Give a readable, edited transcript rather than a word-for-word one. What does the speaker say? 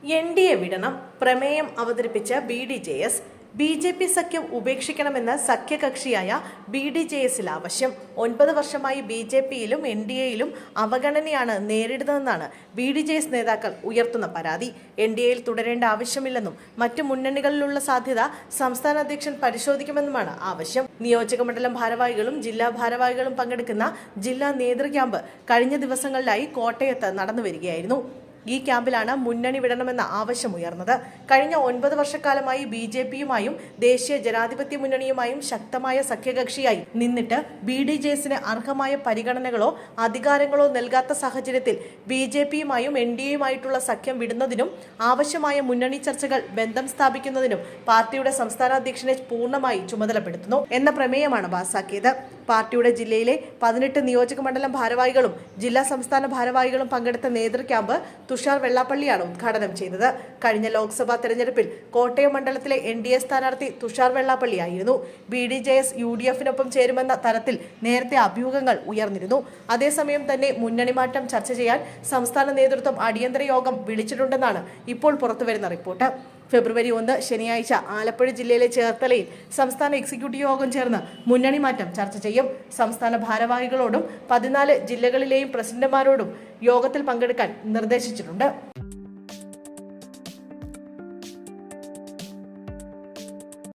NDA വിടണം പ്രമേയം അവതരിപ്പിച്ച BDJS BJP സഖ്യം ഉപേക്ഷിക്കണമെന്ന സഖ്യകക്ഷിയായ BDJSൽ ആവശ്യം. 9 വർഷമായി BJPയിലും NDAയിലും അവഗണനയാണ് നേരിടുന്നതെന്നാണ് BDJS നേതാക്കൾ ഉയർത്തുന്ന പരാതി. NDAയിൽ തുടരേണ്ട ആവശ്യമില്ലെന്നും മറ്റു മുന്നണികളിലുള്ള സാധ്യത സംസ്ഥാന അധ്യക്ഷൻ പരിശോധിക്കുമെന്നുമാണ് ആവശ്യം. നിയോജകമണ്ഡലം ഭാരവാഹികളും ജില്ലാ ഭാരവാഹികളും പങ്കെടുക്കുന്ന ജില്ലാ നേതൃ ക്യാമ്പ് കഴിഞ്ഞ ദിവസങ്ങളിലായി കോട്ടയത്ത് നടന്നുവരികയായിരുന്നു. ഈ ക്യാമ്പിലാണ് മുന്നണി വിടണമെന്ന ആവശ്യമുയർന്നത്. കഴിഞ്ഞ 9 വർഷക്കാലമായി BJPയുമായും ദേശീയ ജനാധിപത്യ മുന്നണിയുമായും ശക്തമായ സഖ്യകക്ഷിയായി നിന്നിട്ട് BDJSന് അർഹമായ പരിഗണനകളോ അധികാരങ്ങളോ നൽകാത്ത സാഹചര്യത്തിൽ BJPയുമായും NDAയുമായിട്ടുള്ള സഖ്യം വിടുന്നതിനും ആവശ്യമായ മുന്നണി ചർച്ചകൾ ബന്ധം സ്ഥാപിക്കുന്നതിനും പാർട്ടിയുടെ സംസ്ഥാന അധ്യക്ഷനെ പൂർണ്ണമായി ചുമതലപ്പെടുത്തുന്നു എന്ന പ്രമേയമാണ് പാസാക്കിയത്. പാർട്ടിയുടെ ജില്ലയിലെ 18 നിയോജകമണ്ഡലം ഭാരവാഹികളും ജില്ലാ സംസ്ഥാന ഭാരവാഹികളും പങ്കെടുത്ത നേതൃ ക്യാമ്പ് തുഷാർ വെള്ളാപ്പള്ളിയാണ് ഉദ്ഘാടനം ചെയ്തത്. കഴിഞ്ഞ ലോക്സഭാ തെരഞ്ഞെടുപ്പിൽ കോട്ടയം മണ്ഡലത്തിലെ NDA സ്ഥാനാർത്ഥി തുഷാർ വെള്ളാപ്പള്ളിയായിരുന്നു. BDJS UDFനൊപ്പം ചേരുമെന്ന തരത്തിൽ നേരത്തെ അഭ്യൂഹങ്ങൾ ഉയർന്നിരുന്നു. അതേസമയം തന്നെ മുന്നണി മാറ്റം ചർച്ച ചെയ്യാൻ സംസ്ഥാന നേതൃത്വം അടിയന്തര യോഗം വിളിച്ചിട്ടുണ്ടെന്നാണ് ഇപ്പോൾ പുറത്തുവരുന്ന റിപ്പോർട്ട്. ഫെബ്രുവരി 1 ശനിയാഴ്ച ആലപ്പുഴ ജില്ലയിലെ ചേർത്തലയിൽ സംസ്ഥാന എക്സിക്യൂട്ടീവ് യോഗം ചേർന്ന് മുന്നണി മാറ്റം ചർച്ച ചെയ്യും. സംസ്ഥാന ഭാരവാഹികളോടും 14 ജില്ലകളിലെയും പ്രസിഡന്റുമാരോടും യോഗത്തിൽ പങ്കെടുക്കാൻ നിർദ്ദേശിച്ചിട്ടുണ്ട്.